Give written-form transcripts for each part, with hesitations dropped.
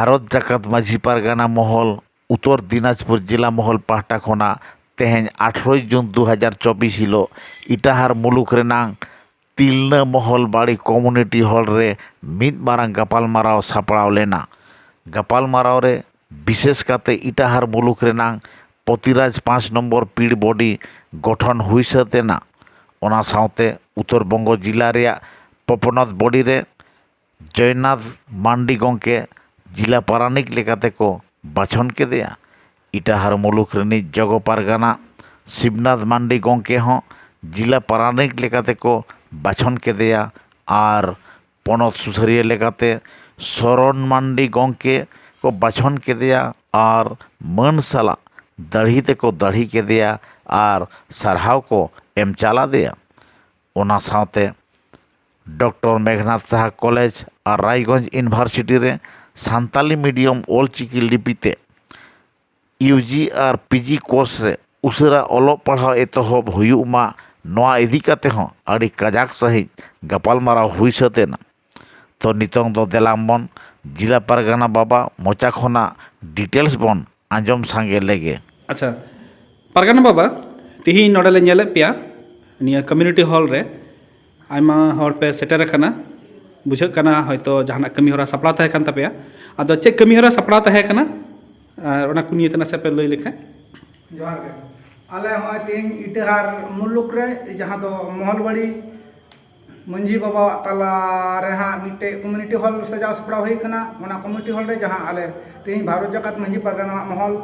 भारत जाकात माझी पारगाना महल उत्तर दिनाजपुर जिला महल पाहटा खना तेहें 18 जून 2024 हिलो इटाहार मुलुक रेनांग तिलना महल बाड़ी कम्युनिटी हॉल रे मिद मारांग गपालमाराव सापड़ाव लेना। गपालमाराव रे विशेष काते इटाहार मुलुक रेनांग पतिराज 5 नम्बर पीड़ बॉडी गठन हुई सतेना। ओना साउते उत्तर बंग जिला रेया पपनत बॉडी रे जयनाथ मांडी गंके जिला पारानिक लेकाते को बाछन के दिया। इटाहार मुलुक रेनी जगो पारगाना शिवनाथ मांडी गंके हों जिला पारानिक लेकाते को बाछन के दिया और पनत सुसरिया लेकाते शरण मांडी गंके को बाछन के दिया और मन साला दाढ़ी ते को दाढ़ी के दिया और सरहाव को एम चाला दिया। ओना साउते डॉक्टर मेघनाथ साहा कॉलेज और रायगंज यूनिवर्सिटी रे सान्ताली मीडियम ऑलचिकी लिपिते यूजी और पीजी कोर्स रे उसेरा ऑलो पढ़ाव एतहब हुयुमा नोआ इदी काते हों अड़ी कजाक सहित गपालमाराव हुई सतेना। तो नितों दो देलामबन जिला पारगाना बाबा मोचा खना डिटेल्स बन आंजम सांगे लेगे। अच्छा पारगाना बाबा तिही नोडले नेले पिया निया कम्युनिटी हॉल रे आयमा हॉल पे सेटर कना बुझे कना हयतो जहाना कमी हरा सपड़ा तहे कान तपेया आदो चे कमी हरा सपड़ा तहे कना और ओना कुनिया तना से पे लई लेखा जोहार के आले हय तीन इटाहार मुलुक रे जहां दो महलबाड़ी मंझी बाबा तला रे हां मिटे कम्युनिटी हॉल सजाव सपड़ा होई कना ओना कम्युनिटी हॉल रे जहां आले तीन भारत जाकात मंझी पारगाना महल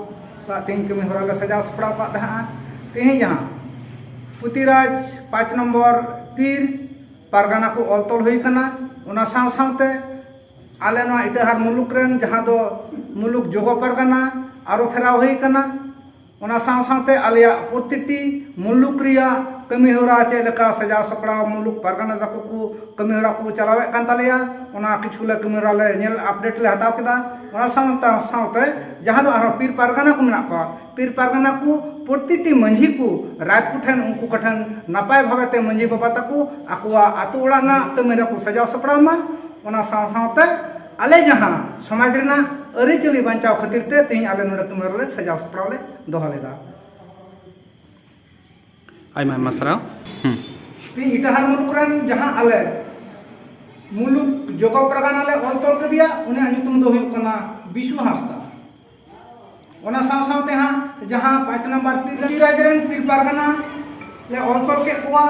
ता तीन कमी हरा ले सजाव सपड़ा का तहा तीन जहां पुतिराज 5 नंबर पीर पारगाना को अलतल होई कना ओना साव सावते आले नवा इटाहार मुलुक रेन जहां दो मुलुक जोगो पारगाना आरो फेरा होई कना ओना साव सावते आलिया प्रतिटी मुलुक रिया कमी होरा चे लेका सजाव सपड़ा मुलुक पारगाना दाको को कमी होरा को चलावे कान तालिया ओना किछुले कमी होरा ले नेल अपडेट ले हताव केदा ओना सावता सावते जहां दो आरो पीर पारगाना को मेना को पीर पारगाना को प्रतिटी मंझी को रात कुठन उनको कठन नापाय भावेते मंझी बाबा ताको आकुआ आतु ओड़ा ना कमी रे को सजाव सपड़ा मा ओना साव सावते आले जहां समाज रेना अरिचली बांचाव खातिर ते तेही आले नोडे कमी रे सजाव सपड़ा ले दोहा लेदा। आयमा मसरा ती इटाहार मुलुक रेन जहां आले मुलुक जोगो पारगाना ले अलतल के दिया उनी अनुतुम दो हुयुक कना बिशु हांसदा। ओना साव सावते हां जहां 5 नंबर पीर राज रेन पीर पारगाना ले अलतल के कोआ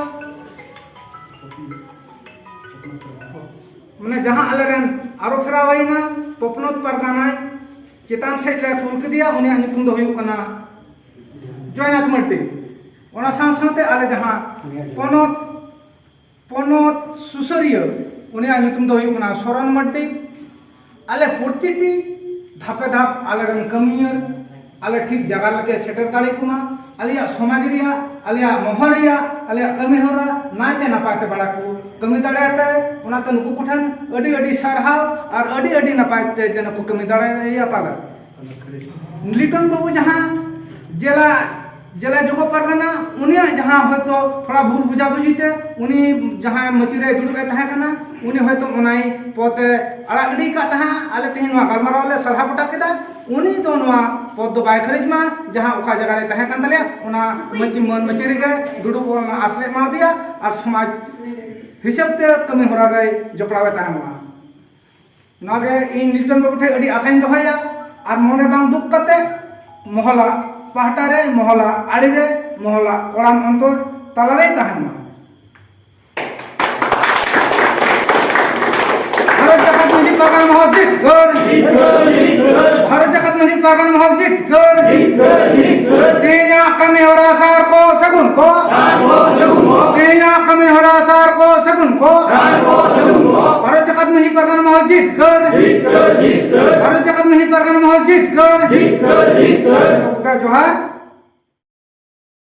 माने जहां आले रेन आरो फेरा होइना पपनत पारगाना चेतान से ले फुल के दिया उनी अनुतुम दो हुयुक कना जयनाथ मड्डी। ओना साव सावते आले जहां पनत सुसरिया उनी अनुतुम दो हुयुक कना शरण मड्डी। आले प्रतिटी धापे धाप आले रेन कमियर आले ठीक जगह लगे सेटर दाड़ी कुमा आलिया समाज रिया आलिया महल रिया आलिया कमी होरा नाते नपाते बड़ा को कमी दाड़ाते ओनाते नुकु कुठन अडी अडी सरहाव और अडी अडी नपाते जन को कमी दाड़ाया ताला लिटन बाबू जहां जिला जोगो पारगाना उनिया जहां हयतो थोड़ा भूल बुझा बुझीते उनी जहां मचिरे दुड़बे तहे कना उनी हयतो ओनाई पते अड़ा अडी का तहा आले तेहिन वा गलमाराव ले सलहा पटा केदा उनी तो नवा पद दो बाय खरिजमा जहां ओका जगह रे तहे कान तले ओना मचिरे के दुड़ुब आसले मा दिया और समाज हिसाब ते कमी होरा रे जपड़ावे तहे मा नागे इन लिटन बाबू ठे अडी आसाइन दोहया और मोने बांग दुख कते मोहला पाहटा रे मोहला आड़ी रे मोहला कोड़ाम अंतर ताला रे तहन मा भारत जाकात मंझी पारगाना महल जीत कर भारत जाकात मंझी पारगाना महल जीत कर तेया कमी होरा सार को सगुन को तेया कमी होरा सार को सगुन को भारत जाकात मंझी पारगाना महल जीत कर भारत जाकात मंझी पारगाना महल जीत कर जोहार।